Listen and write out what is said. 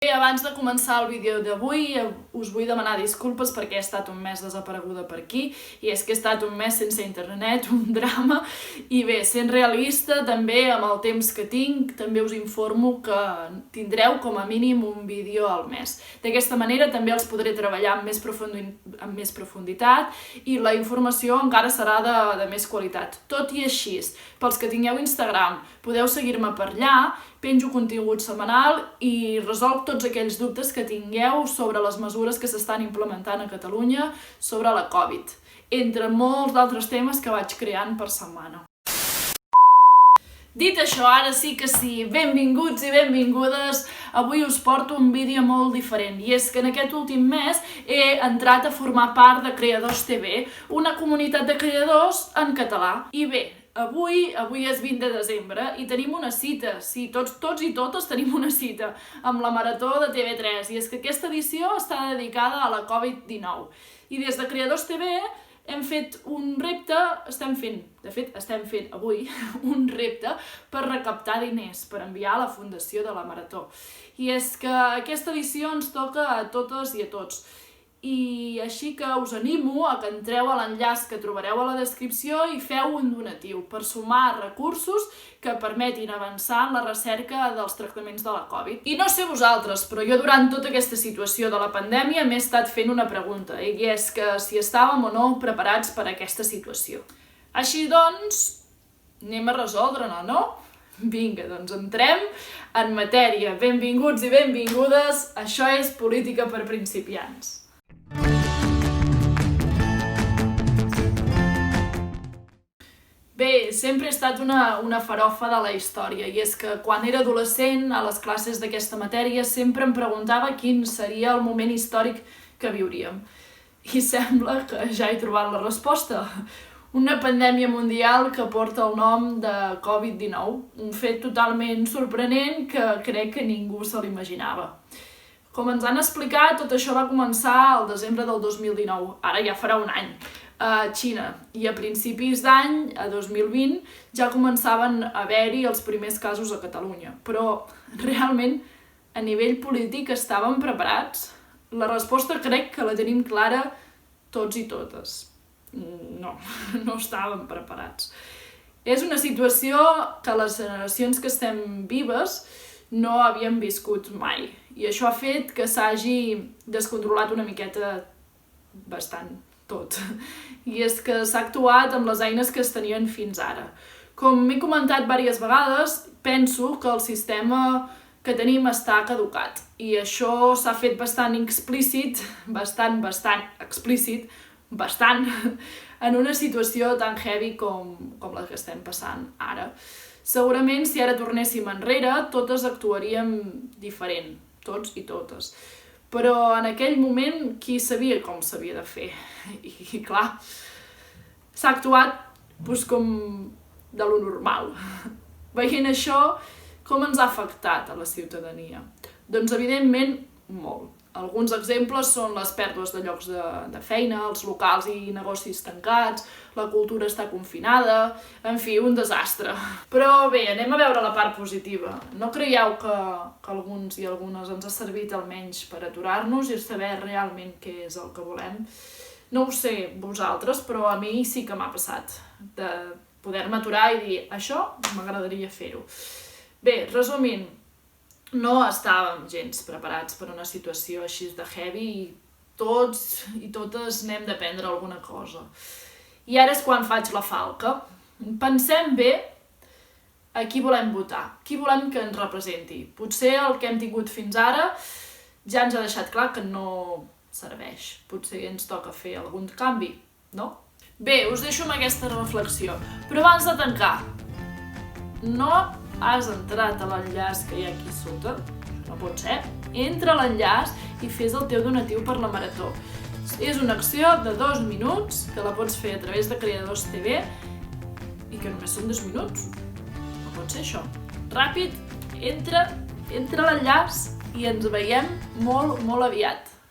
Bé, abans de començar el vídeo d'avui us vull demanar disculpes perquè he estat un mes desapareguda per aquí i és que he estat un mes sense internet, un drama, i bé, sent realista també amb el temps que tinc, també us informo que tindreu com a mínim un vídeo al mes. D'aquesta manera també els podré treballar amb més profunditat i la informació encara serà de més qualitat. Tot i així, pels que tingueu Instagram, podeu seguir-me per allà, penjo contingut setmanal i resolc tots aquells dubtes que tingueu sobre les mesures que s'estan implementant a Catalunya sobre la Covid, entre molts d'altres temes que vaig creant per setmana. Dit això, ara sí que sí, benvinguts i benvingudes. Avui us porto un vídeo molt diferent i és que en aquest últim mes he entrat a formar part de Creadors TV, una comunitat de creadors en català. I bé, avui és 20 de desembre i tenim una cita, sí, tots i totes tenim una cita amb la Marató de TV3 i és que aquesta edició està dedicada a la Covid-19 i des de Creadors TV hem fet un repte, estem fent avui un repte per recaptar diners, per enviar a la fundació de la Marató. I és que aquesta edició ens toca a totes i a tots. I així que us animo a que entreu a l'enllaç que trobareu a la descripció i feu un donatiu per sumar recursos que permetin avançar en la recerca dels tractaments de la Covid. I no sé vosaltres, però jo durant tota aquesta situació de la pandèmia m'he estat fent una pregunta, i és que si estàvem o no preparats per a aquesta situació. Així doncs, anem a resoldre-la, no? Vinga, doncs entrem en matèria. Benvinguts i benvingudes, això és Política per principiants. Bé, sempre he estat una farofa de la història i és que quan era adolescent a les classes d'aquesta matèria sempre em preguntava quin seria el moment històric que viuríem. I sembla que ja he trobat la resposta. Una pandèmia mundial que porta el nom de Covid-19, un fet totalment sorprenent que crec que ningú se l'imaginava. Com ens han explicat, tot això va començar al desembre del 2019, ara ja farà un any, a Xina, i a principis d'any, a 2020, ja començaven a haver-hi els primers casos a Catalunya. Però, realment, a nivell polític estàvem preparats? La resposta crec que la tenim clara tots i totes. No, no estàvem preparats. És una situació que les generacions que estem vives no havíem viscut mai, i això ha fet que s'hagi descontrolat una miqueta bastant tot. I és que s'ha actuat amb les eines que es tenien fins ara. Com m'he comentat diverses vegades, penso que el sistema que tenim està caducat. I això s'ha fet bastant explícit, en una situació tan heavy com la que estem passant ara. Segurament, si ara tornéssim enrere, totes actuaríem diferent, tots i totes. Però en aquell moment, qui sabia com s'havia de fer? I clar, s'ha actuat com de lo normal. Veient això, com ens ha afectat a la ciutadania? Doncs evidentment, molt. Alguns exemples són les pèrdues de llocs de feina, els locals i negocis tancats, la cultura està confinada, en fi, un desastre. Però bé, anem a veure la part positiva. No creieu que alguns i algunes ens ha servit almenys per aturar-nos i saber realment què és el que volem? No ho sé vosaltres, però a mi sí que m'ha passat, de poder-me aturar i dir això m'agradaria fer-ho. Bé, resumint, no estàvem gens preparats per una situació així de heavy i tots i totes n'hem d'aprendre alguna cosa. I ara és quan faig la falca. Pensem bé a qui volem votar, qui volem que ens representi. Potser el que hem tingut fins ara ja ens ha deixat clar que no serveix. Potser ens toca fer algun canvi, no? Bé, us deixo amb aquesta reflexió. Però abans de tancar, no has entrat a l'enllaç que hi ha aquí sota, no pot ser, entra a l'enllaç i fes el teu donatiu per la Marató. És una acció de 2 minuts que la pots fer a través de Creadors TV i que només són 2 minuts. No pot ser això. Ràpid, entra a l'enllaç i ens veiem molt, molt aviat.